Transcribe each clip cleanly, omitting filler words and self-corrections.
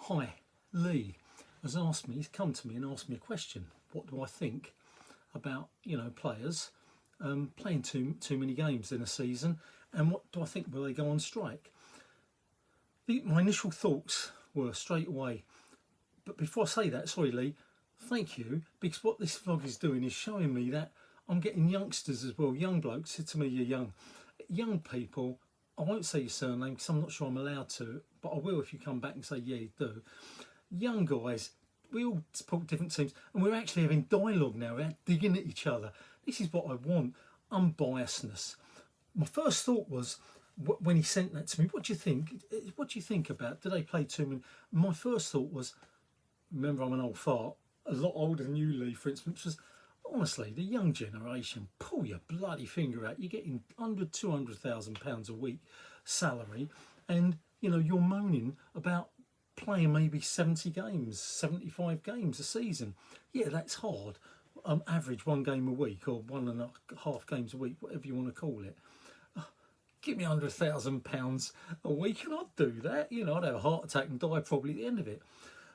Hi, Lee has asked me, he's come to me and asked me a question. What do I think about, players playing too many games in a season, and what do I think will they go on strike? My initial thoughts were straight away, but before I say that, sorry Lee, thank you, because what this vlog is doing is showing me that I'm getting youngsters as well, young blokes. Said to me, you're young people. I won't say your surname because I'm not sure I'm allowed to, but I will if you come back and say, yeah, you do. Young guys, we all support different teams, and we're actually having dialogue now. We're digging at each other. This is what I want, unbiasedness. My first thought was, when he sent that to me, what do you think? What do you think about, do they play too many? My first thought was, remember I'm an old fart, a lot older than you, Lee, for instance, was, honestly, the young generation, pull your bloody finger out. You're getting 100, 200,000 pounds a week salary, and you're moaning about playing maybe 70 games, 75 games a season. Yeah, that's hard. Average one game a week or 1.5 games a week, whatever you want to call it. Give me £100,000 a week and I'd do that. I'd have a heart attack and die probably at the end of it.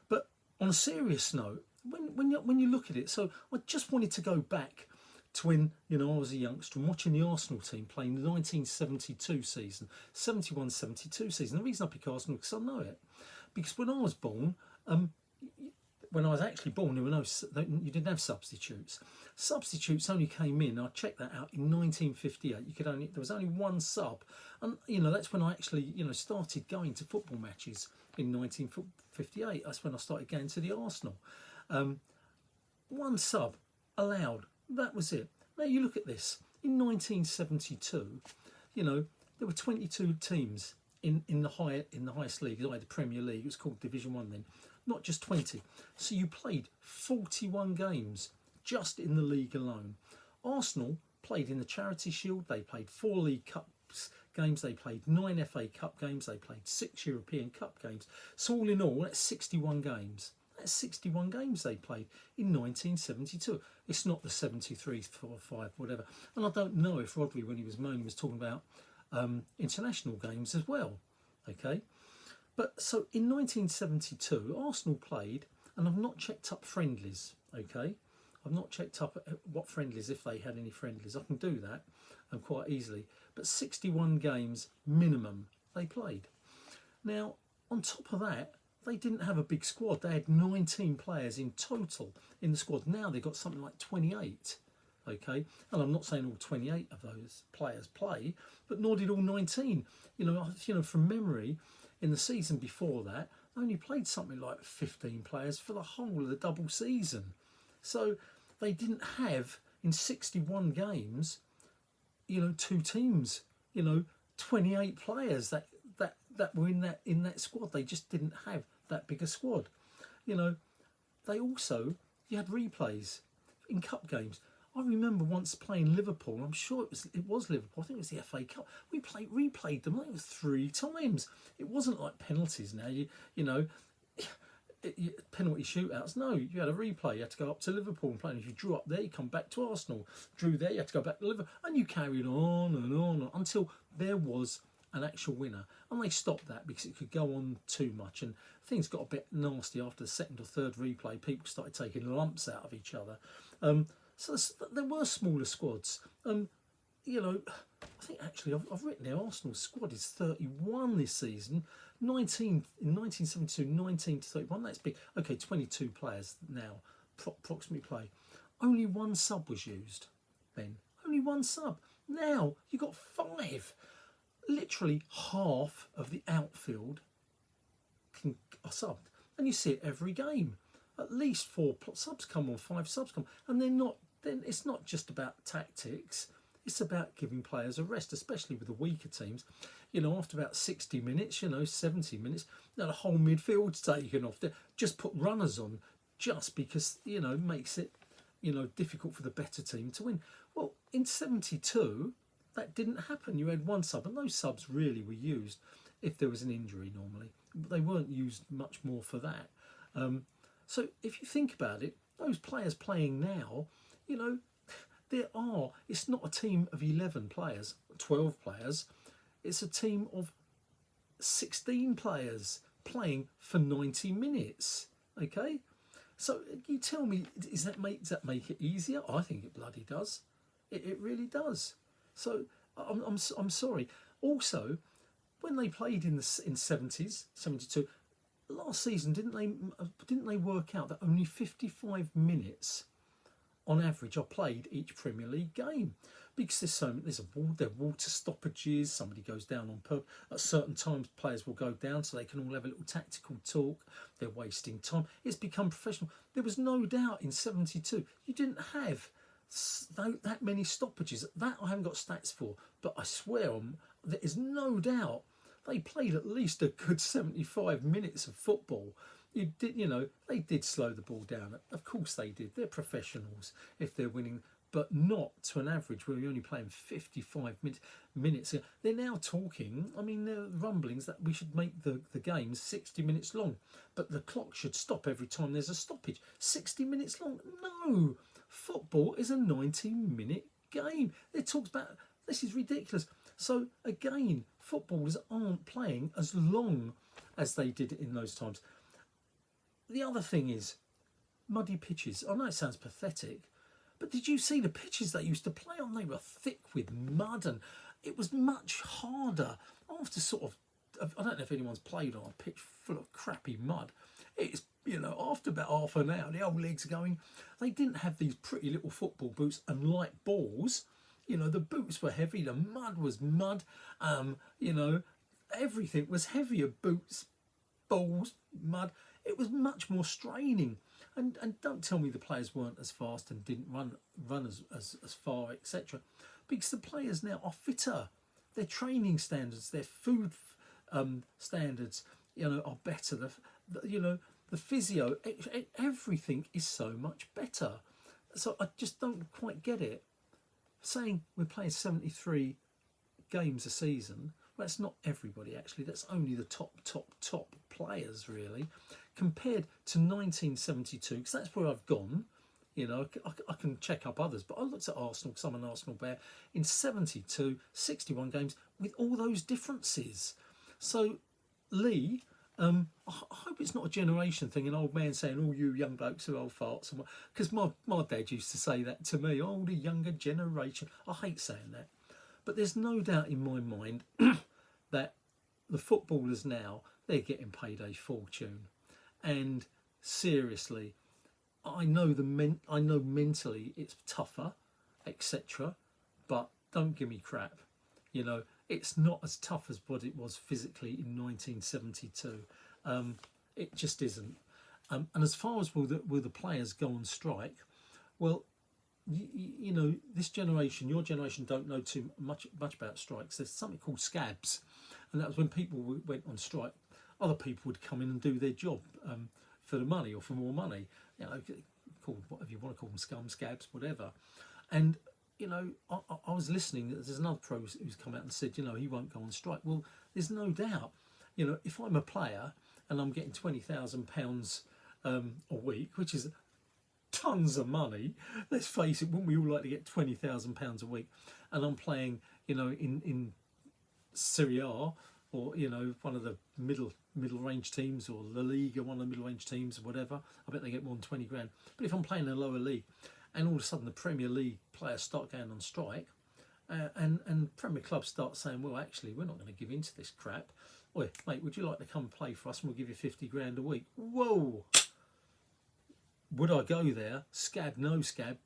But on a serious note, when you look at it, so I just wanted to go back to when I was a youngster and watching the Arsenal team playing the 1972 season, 71-72 season. The reason I pick Arsenal because I know it, because when I was born, when I was actually born, you didn't have substitutes. Substitutes only came in. I checked that out in 1958. There was only one sub, and that's when I actually started going to football matches in 1958. That's when I started going to the Arsenal. One sub allowed. That was it. Now you look at this. In 1972, there were 22 teams in the highest league, like the Premier League. It was called Division 1 then, not just 20. So you played 41 games just in the league alone. Arsenal played in the Charity Shield. They played 4 League Cups games. They played 9 FA Cup games. They played 6 European Cup games. So all in all, that's 61 games. That's 61 games they played in 1972. It's not the 73, 4, 5, whatever. And I don't know if Rodri, when he was moaning, was talking about international games as well. Okay, but so in 1972, Arsenal played, and I've not checked up friendlies. Okay, I've not checked up what friendlies, if they had any friendlies. I can do that quite easily. But 61 games minimum they played. Now, on top of that, they didn't have a big squad. They had 19 players in total in the squad. Now they've got something like 28. Okay, and I'm not saying all 28 of those players play, but nor did all 19. From memory, in the season before that, they only played something like 15 players for the whole of the double season. So they didn't have, in 61 games, 2 teams. 28 players that were in that squad. They just didn't have that big a squad. They also, you had replays in cup games. I remember once playing Liverpool. I'm sure it was Liverpool. I think it was the FA Cup. We replayed them. I think it was 3 times. It wasn't like penalties now. Penalty shootouts. No, you had a replay. You had to go up to Liverpool and play. And if you drew up there, you come back to Arsenal. Drew there, you had to go back to Liverpool, and you carried on and on until there was an actual winner. And they stopped that because it could go on too much, and things got a bit nasty after the second or third replay. People started taking lumps out of each other. So there were smaller squads. I think actually I've written there, Arsenal's squad is 31 this season. 19 in 1972, 19 to 31. That's big. Okay, 22 players now approximately play. Only one sub was used then. Only one sub. Now you got 5. Literally half of the outfield are subbed, and you see it every game. At least 4 subs come on, 5 subs come, and then it's not just about tactics. It's about giving players a rest, especially with the weaker teams. After about 60 minutes, 70 minutes, the whole midfield's taken off. Just put runners on, just because makes it difficult for the better team to win. Well, in 72, that didn't happen. You had one sub, and those subs really were used if there was an injury normally, but they weren't used much more for that. So if you think about it, those players playing now, it's not a team of 11 players, 12 players. It's a team of 16 players, playing for 90 minutes. Okay, so you tell me, does that make it easier? I think it bloody does. It really does. So I'm sorry. Also, when they played in the 70s, 72 last season, didn't they work out that only 55 minutes on average are played each Premier League game? Because there are water stoppages, somebody goes down on purpose. At certain times, players will go down so they can all have a little tactical talk. They're wasting time. It's become professional. There was no doubt in 72 you didn't have that many stoppages. That I haven't got stats for, but I swear there is no doubt they played at least a good 75 minutes of football. They did slow the ball down. Of course they did. They're professionals if they're winning, but not to an average where you're only playing 55 minutes. They're now talking, there are rumblings that we should make the games 60 minutes long, but the clock should stop every time there's a stoppage. 60 minutes long? No! Football is a 90-minute game. They talked about, this is ridiculous. So again, footballers aren't playing as long as they did in those times. The other thing is muddy pitches. I know it sounds pathetic, but did you see the pitches they used to play on? They were thick with mud, and it was much harder after I don't know if anyone's played on a pitch full of crappy mud. It's, after about half an hour, the old legs are going. They didn't have these pretty little football boots and light balls. The boots were heavy, the mud was mud, everything was heavier. Boots, balls, mud. It was much more straining. And don't tell me the players weren't as fast and didn't run as far, etc. Because the players now are fitter. Their training standards, their food standards, are better. The physio, everything is so much better. So I just don't quite get it. Saying we're playing 73 games a season, well, that's not everybody actually. That's only the top players really, compared to 1972. Because that's where I've gone. I can check up others, but I looked at Arsenal, because I'm an Arsenal bear, in 72, 61 games with all those differences. So Lee, I hope it's not a generation thing, an old man saying, "Oh, you young blokes are old farts," because my dad used to say that to me. Oh, the younger generation. I hate saying that, but there's no doubt in my mind that the footballers now, they're getting paid a fortune, and seriously, I know mentally it's tougher, etc. But don't give me crap. It's not as tough as what it was physically in 1972. It just isn't. And as far as will the players go on strike, well, this generation, your generation, don't know too much about strikes. There's something called scabs, and that was when people went on strike. Other people would come in and do their job for the money or for more money. Called whatever you want to call them, scabs, whatever. And I was listening. There's another pro who's come out and said, he won't go on strike. Well, there's no doubt. If I'm a player and I'm getting £20,000 a week, which is tons of money. Let's face it, wouldn't we all like to get £20,000 a week? And I'm playing, in Serie A, or one of the middle range teams, or La Liga, one of the middle range teams, or whatever. I bet they get more than 20 grand. But if I'm playing in a lower league, and all of a sudden the Premier League players start going on strike, and Premier clubs start saying, well, actually, we're not going to give in to this crap. Oi, mate, would you like to come and play for us, and we'll give you 50 grand a week? Whoa! Would I go there? Scab, no scab.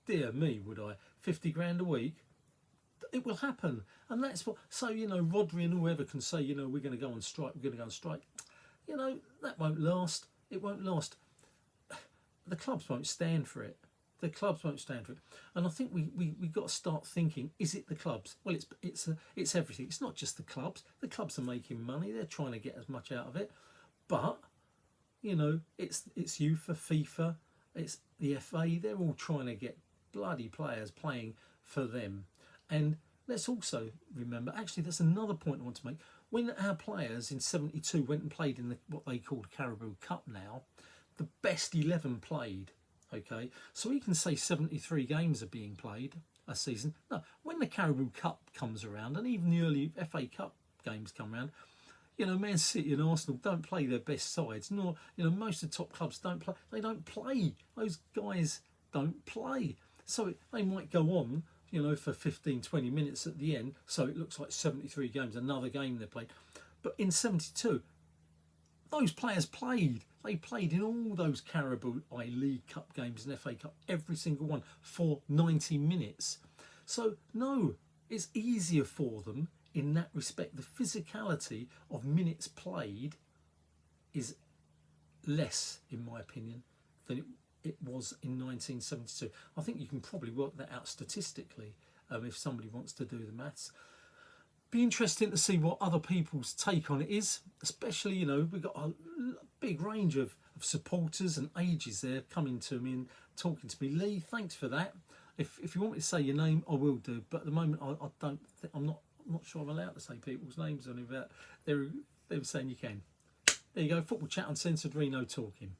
Dear me, would I? 50 grand a week? It will happen. And that's what, so, Rodri and whoever can say, we're going to go on strike, that won't last. It won't last. The clubs won't stand for it. The clubs won't stand for it. And I think we got to start thinking, is it the clubs? Well, it's everything. It's not just the clubs. The clubs are making money. They're trying to get as much out of it. But, it's you for FIFA, it's the FA. They're all trying to get bloody players playing for them. And let's also remember, actually, that's another point I want to make. When our players in 72 went and played in what they called Carabao Cup now, the best 11 played, okay? So we can say 73 games are being played a season. No, when the Carabao Cup comes around, and even the early FA Cup games come around, You know, Man City and Arsenal don't play their best sides, nor, you know, most of the top clubs don't play. They don't play. Those guys don't play. So they might go on, you know, for 15, 20 minutes at the end. So it looks like 73 games, another game they played. But in 72, those players played. They played in all those Carabao League Cup games and FA Cup, every single one, for 90 minutes. So, no, it's easier for them in that respect. The physicality of minutes played is less, in my opinion, than it was in 1972. I think you can probably work that out statistically if somebody wants to do the maths. Be interesting to see what other people's take on it is, especially, you know, we've got a big range of supporters and ages there coming to me and talking to me. Lee, thanks for that. If you want me to say your name, I will do, but at the moment I don't think, I'm not sure I'm allowed to say people's names on it, but they were saying you can. There you go, Football Chat Uncensored, Reno talking.